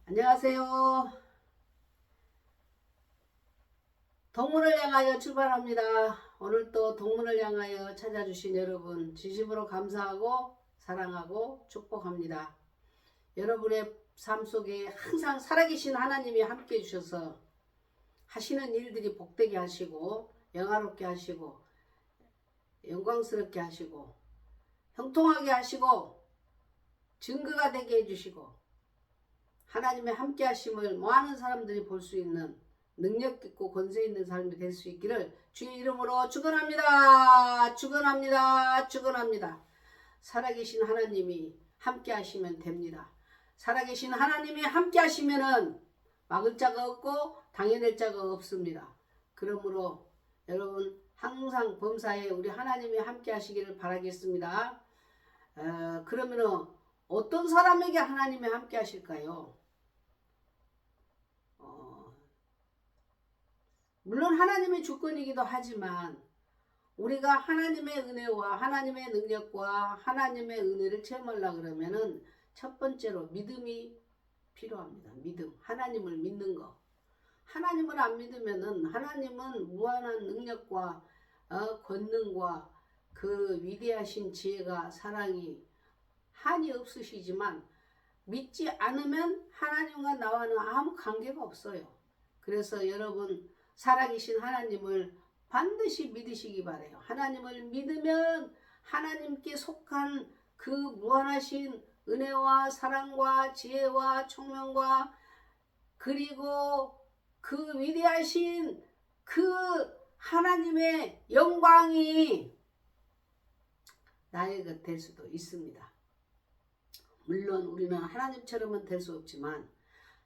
안녕하세요. 동문을 향하여 출발합니다. 오늘 또 동문을 향하여 찾아주신 여러분 진심으로 감사하고 사랑하고 축복합니다. 여러분의 삶 속에 항상 살아계신 하나님이 함께 해주셔서 하시는 일들이 복되게 하시고 영화롭게 하시고 영광스럽게 하시고 형통하게 하시고 증거가 되게 해주시고 하나님의 함께 하심을 많은 사람들이 볼 수 있는 능력 있고 권세 있는 삶이 될 수 있기를 주의 이름으로 축원합니다. 축원합니다. 축원합니다. 살아계신 하나님이 함께 하시면 됩니다. 살아계신 하나님이 함께 하시면은 막을 자가 없고 당해낼 자가 없습니다. 그러므로 여러분 항상 범사에 우리 하나님이 함께 하시기를 바라겠습니다. 그러면은 어떤 사람에게 하나님이 함께 하실까요? 물론 하나님의 주권이기도 하지만 우리가 하나님의 은혜와 하나님의 능력과 하나님의 은혜를 체험하려고 그러면은 첫 번째로 믿음이 필요합니다. 믿음. 하나님을 믿는 거. 하나님을 안 믿으면은 하나님은 무한한 능력과 권능과 그 위대하신 지혜가 사랑이 한이 없으시지만 믿지 않으면 하나님과 나와는 아무 관계가 없어요. 그래서 여러분 살아계신 하나님을 반드시 믿으시기 바라요. 하나님을 믿으면 하나님께 속한 그 무한하신 은혜와 사랑과 지혜와 총명과 그리고 그 위대하신 그 하나님의 영광이 나의 것 될 수도 있습니다. 물론 우리는 하나님처럼은 될 수 없지만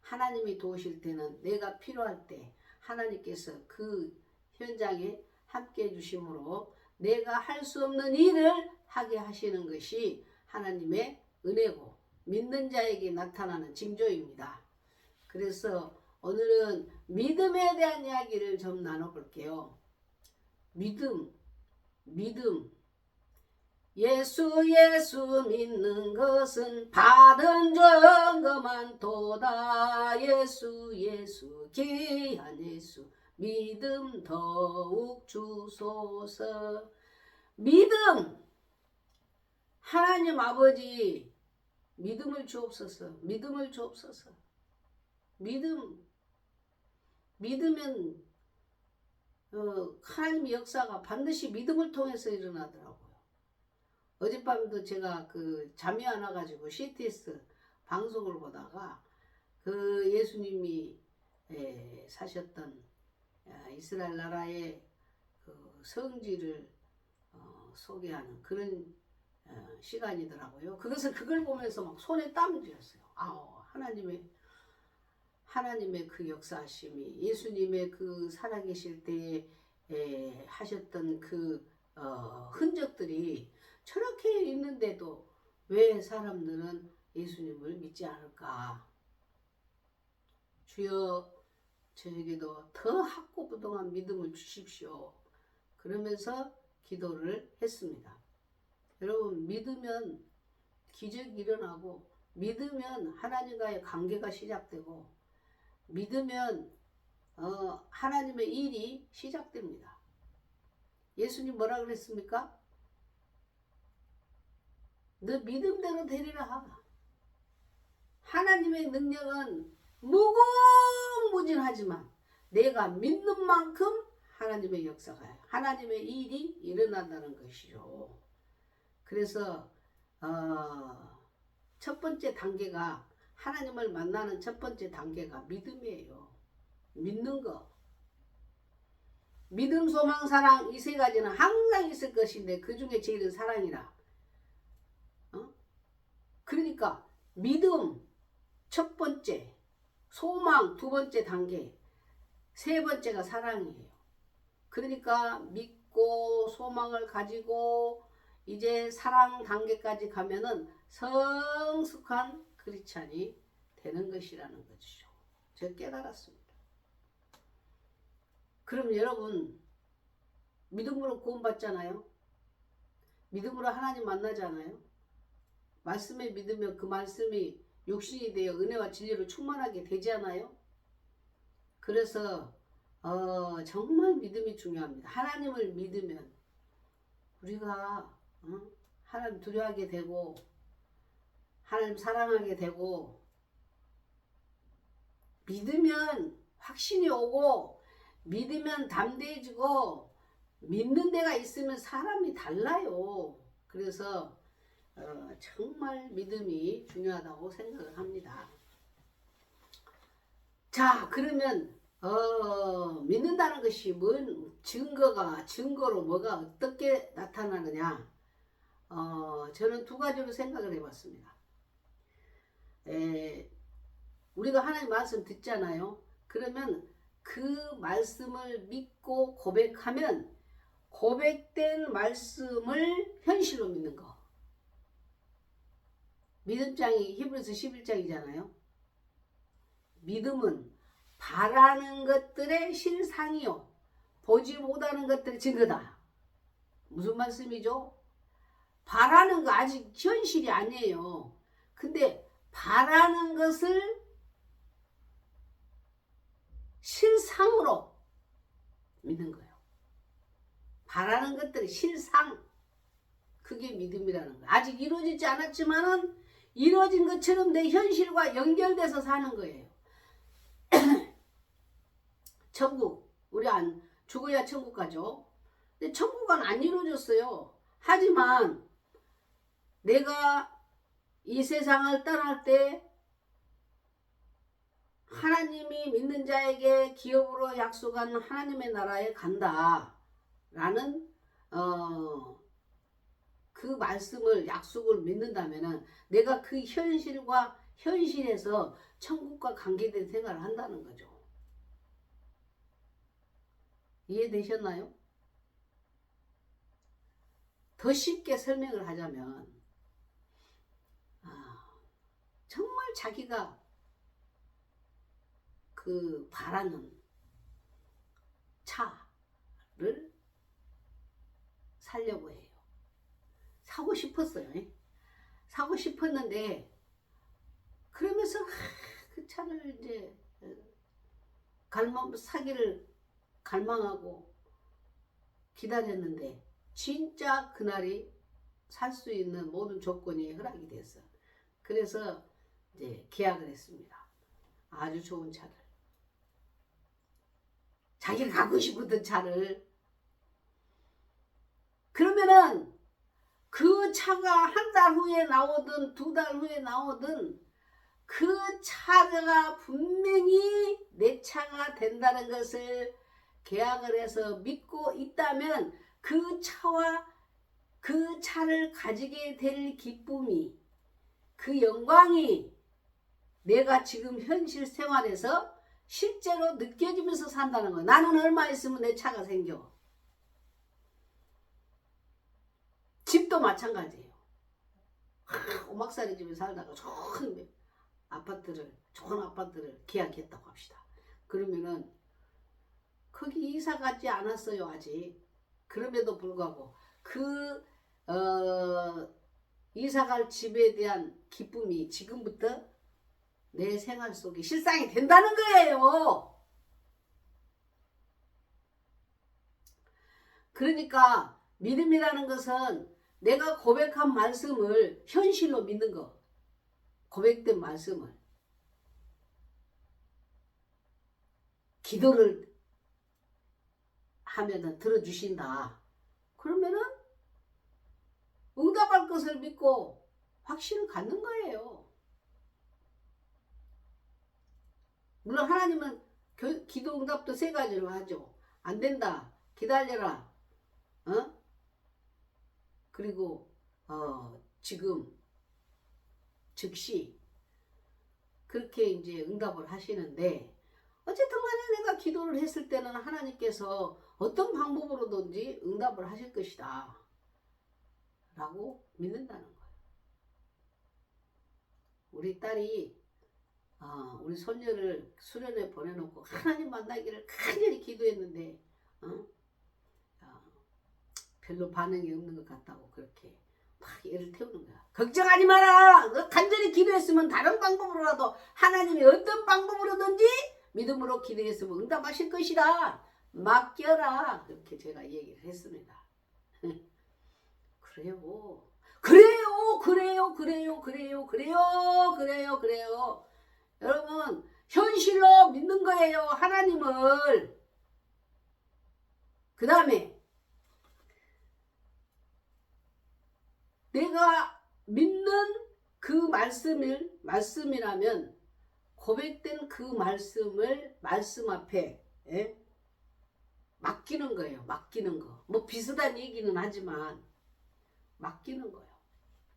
하나님이 도우실 때는 내가 필요할 때 하나님께서 그 현장에 함께 해주심으로 내가 할 수 없는 일을 하게 하시는 것이 하나님의 은혜고 믿는 자에게 나타나는 징조입니다. 그래서 오늘은 믿음에 대한 이야기를 좀 나눠볼게요. 믿음. 예수 믿는 것은 받은 증거만 도다. 예수 귀한 예수 믿음 더욱 주소서. 믿음. 하나님 아버지 믿음을 주옵소서. 믿음을 주옵소서. 믿으면 하나님의 역사가 반드시 믿음을 통해서 일어나더라고요. 어젯밤도 제가 잠이 안 와가지고 CTS 방송을 보다가 그 예수님이 사셨던 이스라엘 나라의 그 성지를 소개하는 그런 시간이더라고요. 그걸 보면서 막 손에 땀이 들었어요. 하나님의 그 역사하심이 예수님의 그 살아계실 때에 하셨던 그 흔적들이 저렇게 있는데도 왜 사람들은 예수님을 믿지 않을까? 주여 저에게도 더 확고부동한 믿음을 주십시오. 그러면서 기도를 했습니다. 여러분 믿으면 기적이 일어나고 믿으면 하나님과의 관계가 시작되고 믿으면 하나님의 일이 시작됩니다. 예수님 뭐라 그랬습니까? 너 믿음대로 되리라. 하나님의 능력은 무궁무진하지만 내가 믿는 만큼 하나님의 역사가 하나님의 일이 일어난다는 것이죠. 그래서 첫 번째 단계가 하나님을 만나는 첫 번째 단계가 믿음이에요. 믿는 거. 믿음, 소망, 사랑 이 세 가지는 항상 있을 것인데 그 중에 제일은 사랑이라. 그러니까 믿음 첫 번째, 소망 두 번째 단계, 세 번째가 사랑이에요. 그러니까 믿고 소망을 가지고 이제 사랑 단계까지 가면은 성숙한 크리스찬이 되는 것이라는 것이죠. 제가 깨달았습니다. 그럼 여러분 믿음으로 구원받잖아요. 믿음으로 하나님 만나잖아요. 말씀에 믿으면 그 말씀이 육신이 되어 은혜와 진리로 충만하게 되지 않아요? 그래서 정말 믿음이 중요합니다. 하나님을 믿으면 우리가 하나님 두려워하게 되고 하나님 사랑하게 되고 믿으면 확신이 오고 믿으면 담대해지고 믿는 데가 있으면 사람이 달라요. 그래서 정말 믿음이 중요하다고 생각을 합니다. 자, 그러면 믿는다는 것이 뭔 증거로 뭐가 어떻게 나타나느냐? 저는 두 가지로 생각을 해봤습니다. 우리가 하나님 말씀 듣잖아요. 그러면 그 말씀을 믿고 고백하면 고백된 말씀을 현실로 믿는 거. 믿음장이 히브리서 11장이잖아요. 믿음은 바라는 것들의 실상이요 보지 못하는 것들의 증거다. 무슨 말씀이죠? 바라는 거 아직 현실이 아니에요. 근데 바라는 것을 실상으로 믿는 거예요. 바라는 것들의 실상, 그게 믿음이라는 거예요. 아직 이루어지지 않았지만은 이루어진 것처럼 내 현실과 연결돼서 사는 거예요. 천국, 우리 안 죽어야 천국 가죠. 근데 천국은 안 이루어졌어요. 하지만 내가 이 세상을 떠날 때 하나님이 믿는 자에게 기업으로 약속한 하나님의 나라에 간다 라는 그 말씀을 약속을 믿는다면 내가 그 현실에서 천국과 관계된 생활을 한다는 거죠. 이해되셨나요? 더 쉽게 설명을 하자면 정말 자기가 그 바라는 차를 사려고 해요. 사고 싶었어요. 사고 싶었는데 그러면서 그 차를 이제 사기를 갈망하고 기다렸는데 진짜 그날이 살 수 있는 모든 조건이 허락이 됐어. 그래서 이제 계약을 했습니다. 아주 좋은 차를. 자기가 갖고 싶었던 차를. 그러면은 그 차가 한 달 후에 나오든 두 달 후에 나오든 그 차가 분명히 내 차가 된다는 것을 계약을 해서 믿고 있다면 그 차와 그 차를 가지게 될 기쁨이, 그 영광이 내가 지금 현실 생활에서 실제로 느껴지면서 산다는 거야. 나는 얼마 있으면 내 차가 생겨. 집도 마찬가지예요. 오막살이 집에 살다가 좋은 아파트를 계약했다고 합시다. 그러면은 거기 이사 가지 않았어요 아직. 그럼에도 불구하고 그 이사갈 집에 대한 기쁨이 지금부터 내 생활 속에 실상이 된다는 거예요. 그러니까 믿음이라는 것은 내가 고백한 말씀을 현실로 믿는 거. 고백된 말씀을. 기도를 하면은 들어주신다. 그러면은 응답할 것을 믿고 확신을 갖는 거예요. 물론 하나님은 기도 응답도 세 가지로 하죠. 안 된다. 기다려라. 그리고 지금 즉시 그렇게 이제 응답을 하시는데 어쨌든 간에 내가 기도를 했을 때는 하나님께서 어떤 방법으로든지 응답을 하실 것이다 라고 믿는다는 거예요. 우리 딸이 우리 손녀를 수련회 보내놓고 하나님 만나기를 간절히 기도했는데 별로 반응이 없는 것 같다고 그렇게 막 애를 태우는 거야. 걱정하지 마라. 너 간절히 기도했으면 다른 방법으로라도 하나님이 어떤 방법으로든지 믿음으로 기도했으면 응답하실 것이다. 맡겨라. 그렇게 제가 얘기를 했습니다. 그래요. 그래요. 여러분 현실로 믿는 거예요. 하나님을. 그 다음에 내가 믿는 그 말씀이라면 고백된 그 말씀 앞에 맡기는 거예요. 맡기는 거. 뭐 비슷한 얘기는 하지만 맡기는 거예요.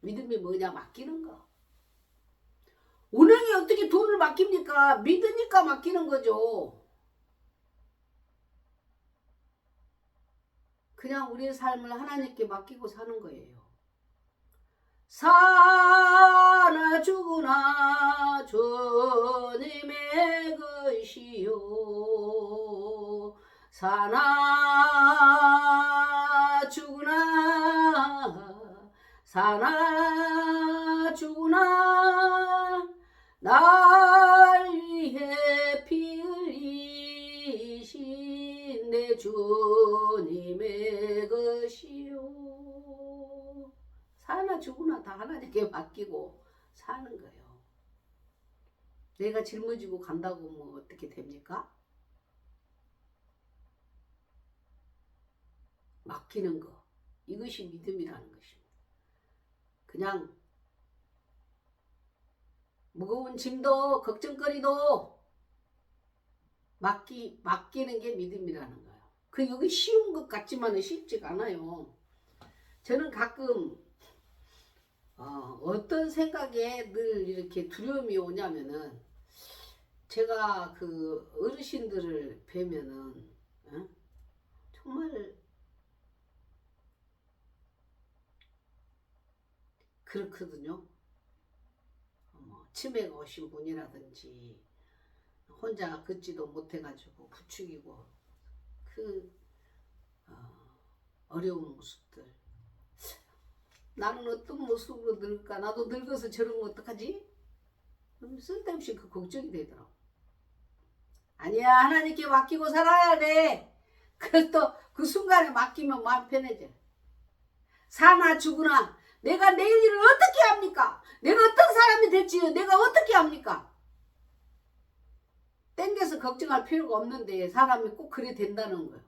믿음이 뭐냐? 맡기는 거. 은행에 어떻게 돈을 맡깁니까? 믿으니까 맡기는 거죠. 그냥 우리의 삶을 하나님께 맡기고 사는 거예요. 사나 죽으나 주님의 것이요. 사나 죽으나 날 위해 피 흘리신 내 주님의 것이요. 사나 죽으나 다 하나님께 맡기고 사는 거예요. 내가 짊어지고 간다고 뭐 어떻게 됩니까? 맡기는 거. 이것이 믿음이라는 것입니다. 그냥 무거운 짐도 걱정거리도 맡기는 게 믿음이라는 거예요. 그 여기 쉬운 것 같지만 쉽지가 않아요. 저는 가끔 어떤 생각에 늘 이렇게 두려움이 오냐면은 제가 그 어르신들을 뵈면은 정말 그렇거든요. 치매가 오신 분이라든지 혼자 걷지도 못해가지고 부축이고 그 어려운 모습들. 나는 어떤 모습으로 늙을까? 나도 늙어서 저러면 어떡하지? 쓸데없이 그 걱정이 되더라고. 아니야, 하나님께 맡기고 살아야 돼. 그래서 또 그 순간에 맡기면 마음 편해져. 사나 죽으나 내가 내일 일을 어떻게 합니까? 내가 어떤 사람이 될지 내가 어떻게 합니까? 땡겨서 걱정할 필요가 없는데 사람이 꼭 그래 된다는 거예요.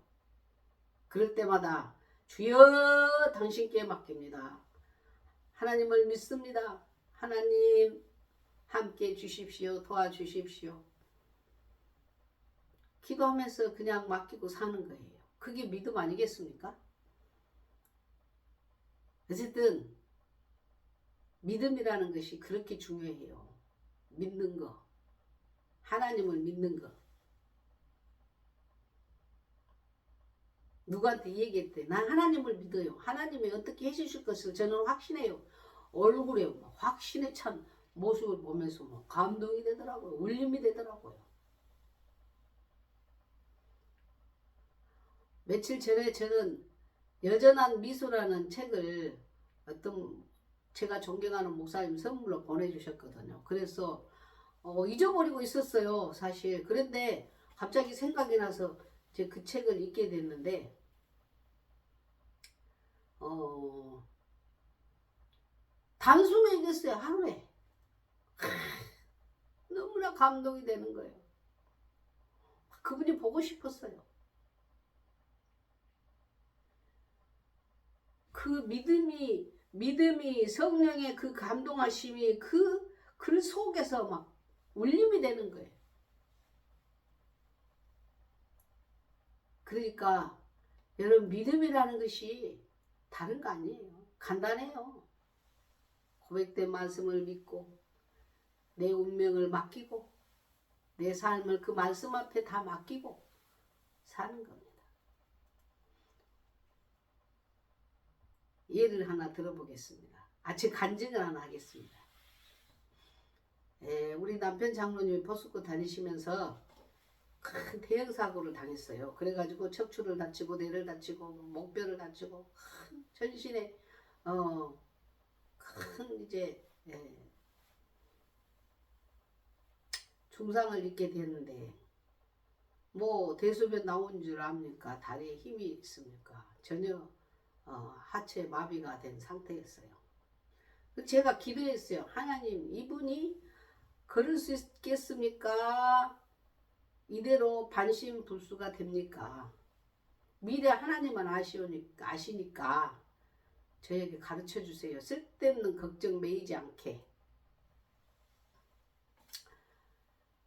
그럴 때마다 주여 당신께 맡깁니다. 하나님을 믿습니다. 하나님 함께 주십시오. 도와주십시오. 기도하면서 그냥 맡기고 사는 거예요. 그게 믿음 아니겠습니까? 어쨌든 믿음이라는 것이 그렇게 중요해요. 믿는 거. 하나님을 믿는 거. 누구한테 얘기했대. 난 하나님을 믿어요. 하나님이 어떻게 해주실 것을 저는 확신해요. 얼굴에 확신에 찬 모습을 보면서 감동이 되더라고요. 울림이 되더라고요. 며칠 전에 저는 여전한 미소라는 책을 어떤 제가 존경하는 목사님 선물로 보내주셨거든요. 그래서 잊어버리고 있었어요. 사실. 그런데 갑자기 생각이 나서 제 그 책을 읽게 됐는데 단숨에 읽었어요. 하루에. 너무나 감동이 되는 거예요. 그분이 보고 싶었어요. 그 믿음이 성령의 그 감동하심이 그 글 속에서 막 울림이 되는 거예요. 그러니까 여러분 믿음이라는 것이 다른 거 아니에요. 간단해요. 고백된 말씀을 믿고 내 운명을 맡기고 내 삶을 그 말씀 앞에 다 맡기고 사는 겁니다. 예를 하나 들어보겠습니다. 제 간증을 하나 하겠습니다. 우리 남편 장로님이 포스코 다니시면서 큰 대형 사고를 당했어요. 그래가지고 척추를 다치고 뇌를 다치고 목뼈를 다치고 전신에 큰 이제 중상을 입게 되는데 뭐 대소변 나온 줄 압니까? 다리에 힘이 있습니까? 전혀 하체 마비가 된 상태였어요. 제가 기도했어요. 하나님, 이분이 걸을 수 있겠습니까? 이대로 반신불수가 됩니까? 미래 하나님은 아시니까 저에게 가르쳐 주세요. 쓸데없는 걱정 매이지 않게.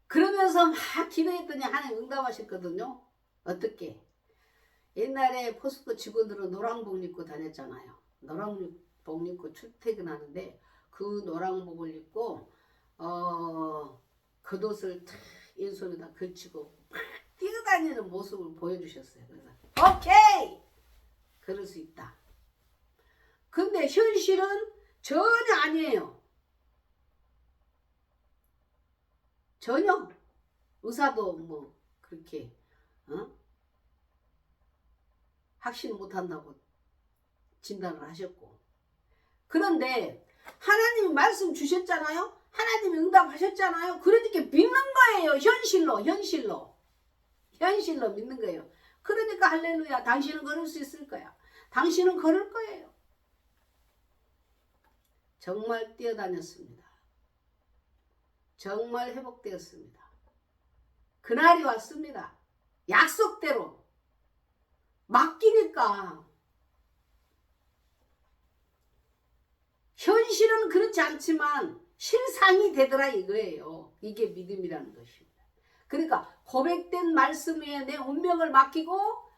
그러면서 막 기도했더니 하나님 응답하셨거든요. 어떻게? 옛날에 포스코 직원들은 노란복 입고 다녔잖아요. 노란복 입고 출퇴근하는데 그 노란복을 입고 겉옷을 탁 왼손에다 걸치고 막 뛰어다니는 모습을 보여주셨어요. 그래서 오케이! 그럴 수 있다. 근데 현실은 전혀 아니에요. 전혀. 의사도 뭐 그렇게 확신 못한다고 진단을 하셨고. 그런데 하나님이 말씀 주셨잖아요. 하나님이 응답하셨잖아요. 그러니까 믿는 거예요. 현실로 믿는 거예요. 그러니까 할렐루야, 당신은 걸을 수 있을 거야. 당신은 걸을 거예요. 정말 뛰어다녔습니다. 정말 회복되었습니다. 그날이 왔습니다. 약속대로 맡기니까. 현실은 그렇지 않지만 실상이 되더라 이거예요. 이게 믿음이라는 것입니다. 그러니까 고백된 말씀 위에 내 운명을 맡기고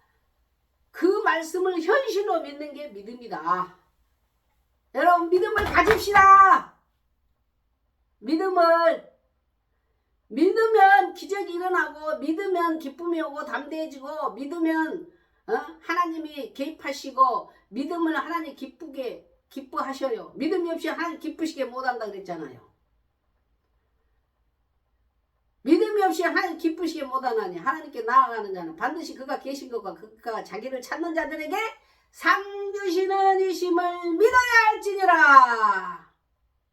그 말씀을 현실로 믿는 게 믿음이다. 여러분, 믿음을 가집시다. 믿으면 기적이 일어나고, 믿으면 기쁨이 오고 담대해지고, 믿으면 하나님이 개입하시고, 믿음을 하나님 기뻐하셔요. 믿음이 없이 하나님 기쁘시게 못한다 그랬잖아요. 믿음이 없이 하나님 기쁘시게 못하나니 하나님께 나아가는 자는 반드시 그가 계신 것과 그가 자기를 찾는 자들에게 상 주시는 이심을 믿어야 할지니라.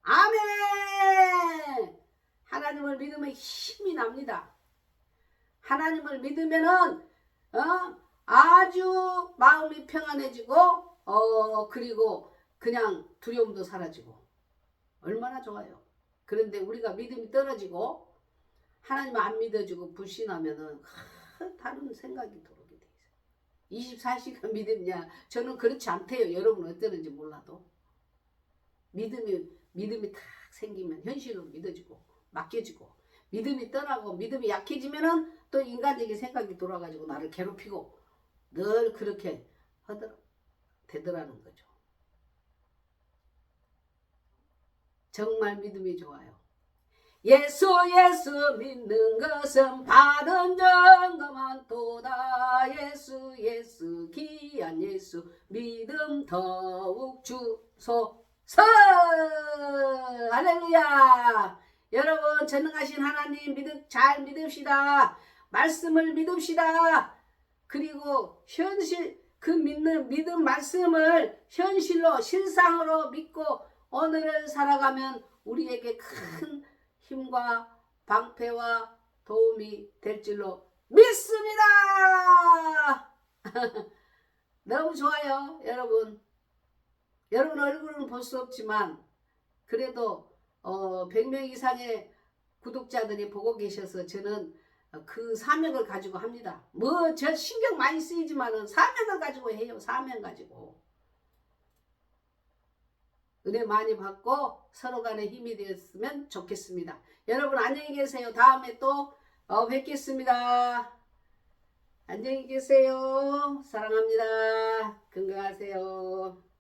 아멘. 하나님을 믿으면 힘이 납니다. 하나님을 믿으면은 아주 마음이 평안해지고 그리고 그냥 두려움도 사라지고 얼마나 좋아요. 그런데 우리가 믿음이 떨어지고 하나님 안 믿어주고 불신하면은 다른 생각이 들어오게 돼 있어요. 24시간 믿음냐? 저는 그렇지 않대요. 여러분 어쩌는지 몰라도 믿음이 탁 생기면 현실로 믿어지고 맡겨지고, 믿음이 떠나고 믿음이 약해지면은 또 인간적인 생각이 돌아가지고 나를 괴롭히고 늘 그렇게 되더라는 거죠. 정말 믿음이 좋아요. 예수 믿는 것은 바른 점검한 도다. 예수 귀한 예수 믿음 더욱 주소서. 할렐루야. 여러분, 전능하신 하나님 잘 믿읍시다. 말씀을 믿읍시다. 그리고 현실 그 믿음 말씀을 현실로 실상으로 믿고 오늘을 살아가면 우리에게 큰 힘과 방패와 도움이 될 줄로 믿습니다. 너무 좋아요. 여러분 얼굴은 볼 수 없지만 그래도 100명 이상의 구독자들이 보고 계셔서 저는 그 사명을 가지고 합니다. 뭐 저 신경 많이 쓰이지만은 사명을 가지고 해요. 사명 가지고 은혜 많이 받고 서로 간에 힘이 되었으면 좋겠습니다. 여러분 안녕히 계세요. 다음에 또 뵙겠습니다. 안녕히 계세요. 사랑합니다. 건강하세요.